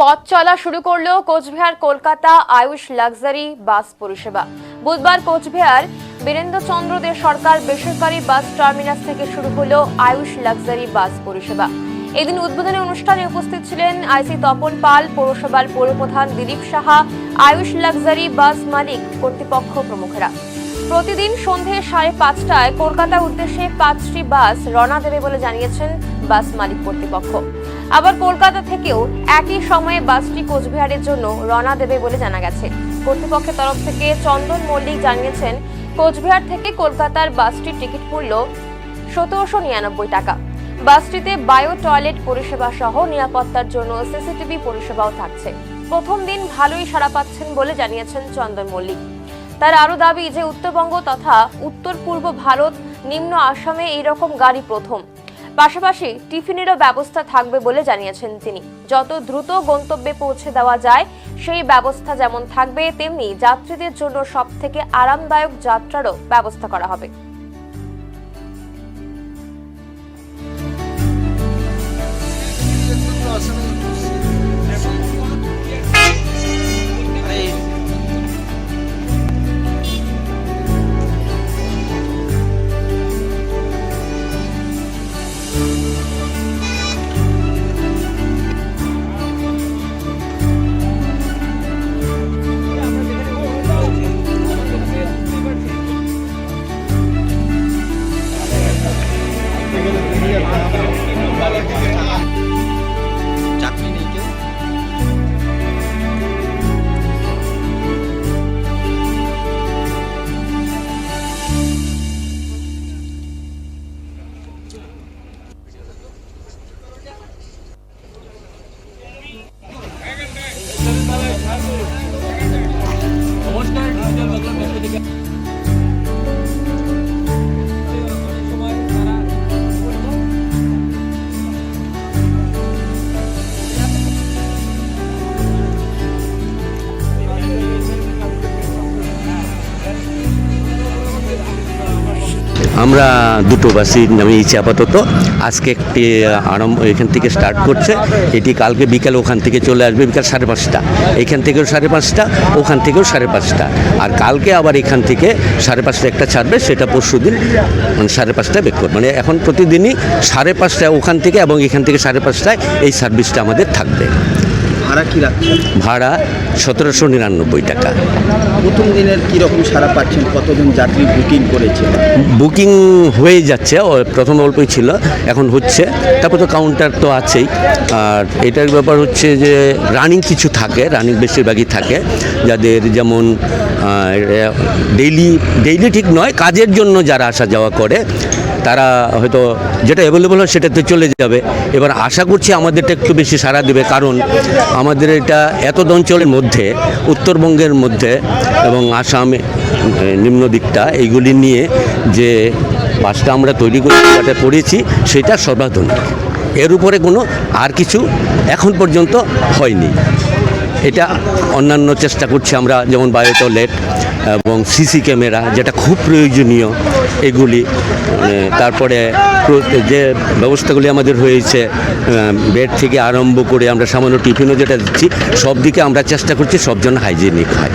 পথ চলা শুরু করলো কোচবিহার কলকাতা আয়ুষ লাক্সারি বাস পরিষেবা। বুধবার কোচবিহার বীরেন্দ্রচন্দ্র দে সরকার বেসরকারি বাস টার্মিনাস থেকে শুরু হলো আয়ুষ লাক্সারি বাস পরিষেবা। এদিন উদ্বোধনী অনুষ্ঠানে উপস্থিত ছিলেন আইসি তপন পাল, পৌরসভার পৌরপ্রধান দিলীপ সাহা, আয়ুষ লাক্সারি বাস মালিক কর্তৃপক্ষ প্রমুখরা। প্রতিদিন সন্ধ্যে 5:30টায় কলকাতার উদ্দেশ্যে 5টি বাস রওনা দেবে বলে জানিয়েছেন বাস মালিক কর্তৃপক্ষ। আবার কলকাতা থেকেও একই সময়ে বাসটি কোচবিহারের জন্য রওনা দেবে বলে জানা গেছে। কর্তৃপক্ষের তরফ থেকে চন্দন মল্লিক জানিয়েছেন, কোচবিহার থেকে কলকাতার বাসটির টিকিট মূল্য 1799 টাকা। বাসটিতে বায়ো টয়লেট পরিষেবা সহ নিরাপত্তার জন্য সিসিটিভি পরিষেবাও থাকছে। প্রথম দিন ভালোই সাড়া পাচ্ছেন বলে জানিয়েছেন চন্দন মল্লিক। তার আরও দাবি যে উত্তরবঙ্গ তথা উত্তর পূর্ব ভারত, নিম্ন আসামে এইরকম গাড়ি প্রথম। পাশাপাশি টিফিনেরও ব্যবস্থা থাকবে বলে জানিয়েছেন তিনি। যত দ্রুত গন্তব্যে পৌঁছে দেওয়া যায় সেই ব্যবস্থা যেমন থাকবে, তেমনি যাত্রীদের জন্য সবথেকে আরামদায়ক যাত্রারও ব্যবস্থা করা হবে। আমরা দুটো বাসই নামিয়েছি আপাতত। আজকে একটি এখান থেকে স্টার্ট করছে, এটি কালকে বিকাল ওখান থেকে চলে আসবে বিকাল 5:30। এখান থেকেও 5:30, ওখান থেকেও 5:30। আর কালকে আবার এখান থেকে 5:30 একটা ছাড়বে, সেটা পরশু দিন মানে 5:30 বেক করবে। মানে এখন প্রতিদিনই 5:30 ওখান থেকে এবং এখান থেকে 5:30 এই সার্ভিসটা আমাদের থাকবে। ভাড়া কি রাখছেন? ভাড়া 1799 টাকা। প্রথম দিনের কীরকম সাড়া পাচ্ছেন? কতজন যাত্রী বুকিং করেছে? বুকিং হয়ে যাচ্ছে, প্রথম অল্পই ছিল, এখন হচ্ছে। তারপর তো কাউন্টার তো আছেই। আর এটার ব্যাপার হচ্ছে যে রানিং কিছু থাকে, রানিং বেশিরভাগই থাকে, যাদের যেমন ডেইলি ঠিক নয়, কাজের জন্য যারা আসা যাওয়া করে তারা হয়তো যেটা অ্যাভেলেবল হয় সেটাতে চলে যাবে। এবার আশা করছি আমাদেরটা একটু বেশি সাড়া দেবে, কারণ আমাদের এটা এত অঞ্চলের মধ্যে, উত্তরবঙ্গের মধ্যে এবং আসামে নিম্ন দিকটা, এইগুলি নিয়ে যে বাসটা আমরা তৈরি করেছি সেটা সর্বাধুনিক। এর উপরে কোনো আর কিছু এখন পর্যন্ত হয়নি। এটা অন্যান্য চেষ্টা করছি আমরা, যেমন বায়ো টয়লেট এবং সিসি ক্যামেরা, যেটা খুব প্রয়োজনীয় এগুলি। তারপরে যে ব্যবস্থাগুলি আমাদের হয়েছে, বেড থেকে আরম্ভ করে আমরা সামান্য টিফিনও যেটা দিচ্ছি, সব দিকে আমরা চেষ্টা করছি সব যেন হাইজেনিক হয়।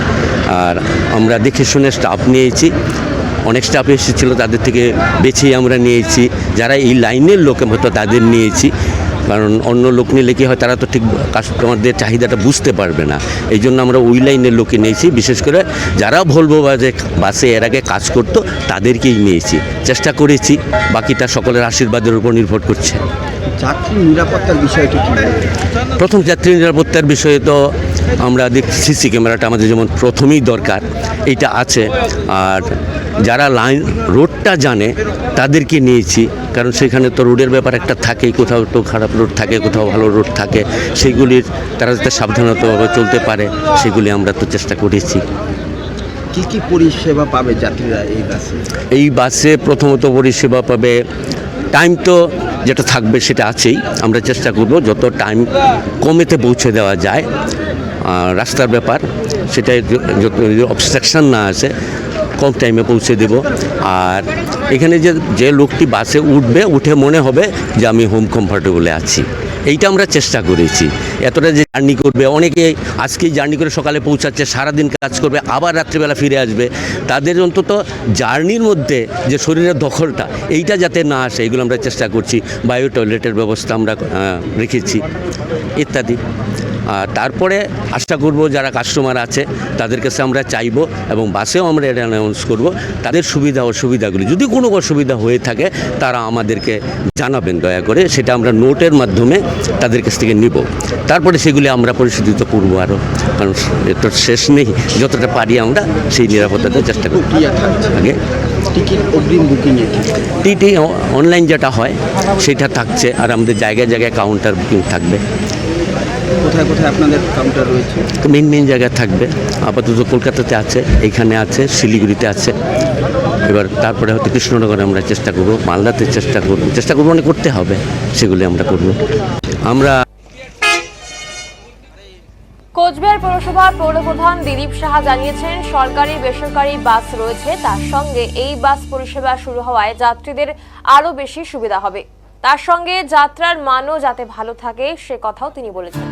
আর আমরা দেখে শুনে স্টাফ নিয়েছি, অনেক স্টাফ এসেছিলো, তাদের থেকে বেছেই আমরা নিয়েছি। যারা এই লাইনের লোক হয়তো তাদের নিয়েছি, কারণ অন্য লোক নিলে কি হয়, তারা তো ঠিক কাস্টমারদের চাহিদাটা বুঝতে পারবে না। এই জন্য আমরা ওই লাইনের লোকে নিয়েছি, বিশেষ করে যারা ভলভো বাসে এর আগে কাজ করতো তাদেরকেই নিয়েছি। চেষ্টা করেছি, বাকিটা সকলের আশীর্বাদের উপর নির্ভর করছে। যাত্রী নিরাপত্তার বিষয়টি কী? প্রথম যাত্রী নিরাপত্তার বিষয়ে তো আমরা দেখছি সিসি ক্যামেরাটা আমাদের যেমন প্রথমেই দরকার, এইটা আছে। আর যারা রোডটা জানে তাদেরকে নিয়েছি, কারণ সেখানে তো রোডের ব্যাপার একটা থাকেই, কোথাও তো খারাপ রোড থাকে, কোথাও ভালো রোড থাকে, সেগুলির তারা যাতে সাবধানতাভাবে চলতে পারে সেগুলি আমরা তো চেষ্টা করেছি। কী কী পরিষেবা পাবে যাত্রীরা এই বাসে? এই বাসে প্রথমত পরিষেবা পাবে, টাইম তো যেটা থাকবে সেটা আছেই। আমরা চেষ্টা করব যত টাইম কমেতে পৌঁছে দেওয়া যায়। রাস্তার ব্যাপার, সেটা যত অবস্ট্রাকশন না আসে, কম টাইমে পৌঁছে দেব। আর এখানে যে লোকটি বাসে উঠবে, উঠে মনে হবে যে আমি হোম কমফর্টেবলে আছি। এইটা আমরা চেষ্টা করেছি। এতটা যে জার্নি করবে, অনেকে আজকেই জার্নি করে সকালে পৌঁছাচ্ছে, সারাদিন কাজ করবে, আবার রাত্রিবেলা ফিরে আসবে, তাদের অন্তত জার্নির মধ্যে যে শরীরের দখলটা এইটা যাতে না আসে, এগুলো আমরা চেষ্টা করছি। বায়ো টয়লেটের ব্যবস্থা আমরা রেখেছি ইত্যাদি। আর তারপরে আশা করব যারা কাস্টমার আছে তাদের কাছে আমরা চাইব, এবং বাসেও আমরা এটা অ্যানাউন্স করব, তাদের সুবিধা অসুবিধাগুলি যদি কোনো অসুবিধা হয়ে থাকে তারা আমাদেরকে জানাবেন দয়া করে, সেটা আমরা নোটের মাধ্যমে তাদের কাছ থেকে নিব। তারপরে সেগুলি আমরা পরিশোধিত করবো আরও, কারণ এত শেষ নেই, যতটা পারি আমরা সেই নিরাপত্তার চেষ্টা করব। আগে টিকিট অগ্রিম বুকিংয়ে টিটি অনলাইন যেটা হয় সেটা থাকছে, আর আমাদের জায়গায় জায়গায় কাউন্টার বুকিং থাকবে। কোথায় কোথায় আপনাদের কাউন্টার রয়েছে? তো মেন জায়গায় থাকবে, আপাতত কলকাতাতে আছে, এইখানে আছে, শিলিগুড়িতে আছে। এবার তারপরে হয়তো কৃষ্ণনগরে আমরা চেষ্টা করব, মালদাতে চেষ্টা করবো মানে করতে হবে, সেগুলি আমরা করব। আমরা কোচবিহার পৌরসভার পৌরপ্রধান দিলীপ সাহা জানিয়েছেন, সরকারি বেসরকারি বাস রয়েছে, তার সঙ্গে এই বাস পরিষেবা শুরু হওয়ায় যাত্রীদের আরও বেশি সুবিধা হবে। তার সঙ্গে যাত্রার মানও যাতে ভালো থাকে সে কথাও তিনি বলেছেন।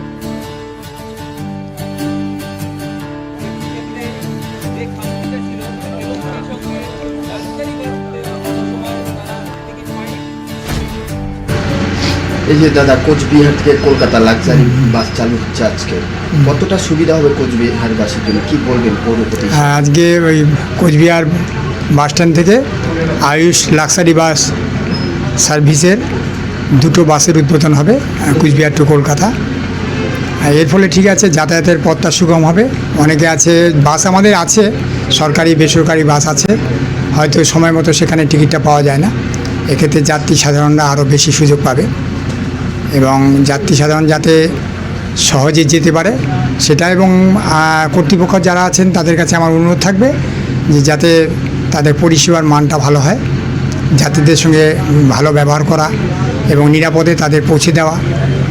এই যে দাদা, কোচবিহার থেকে কলকাতা লাক্সারি বাস চালু হচ্ছে আজকে, কতটা সুবিধা হবে কোচবিহারবাসীর জন্য, কি বলবেন পৌরপতি? আজকে ওই কোচবিহার বাস স্ট্যান্ড থেকে আয়ুষ লাক্সারি বাস সার্ভিসের দুটো বাসের উদ্বোধন হবে, কোচবিহার টু কলকাতা। এর ফলে ঠিক আছে, যাতায়াতের পথটা সুগম হবে। অনেকে আছে, বাস আমাদের আছে, সরকারি বেসরকারি বাস আছে, হয়তো সময় মতো সেখানে টিকিটটা পাওয়া যায় না। এক্ষেত্রে যাত্রী সাধারণরা আরও বেশি সুযোগ পাবে, এবং যাত্রী সাধারণ যাতে সহজে যেতে পারে সেটা, এবং কর্তৃপক্ষ যারা আছেন তাদের কাছে আমার অনুরোধ থাকবে যে যাতে তাদের পরিষেবার মানটা ভালো হয়, যাত্রীদের সঙ্গে ভালো ব্যবহার করা এবং নিরাপদে তাদের পৌঁছে দেওয়া,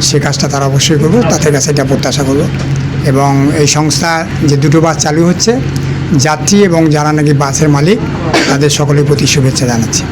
সে কাজটা তারা অবশ্যই করবো, তাদের কাছে এটা প্রত্যাশা করব। এবং এই সংস্থা যে দুটো বাস চালু হচ্ছে, যাত্রী এবং যারা নাকি বাসের মালিক তাদের সকলের প্রতি শুভেচ্ছা জানাচ্ছি।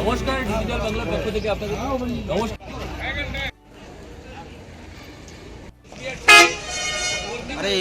নমস্কার, ডিজিটাল বাংলার পক্ষ থেকে আপনাদের নমস্কার। আরে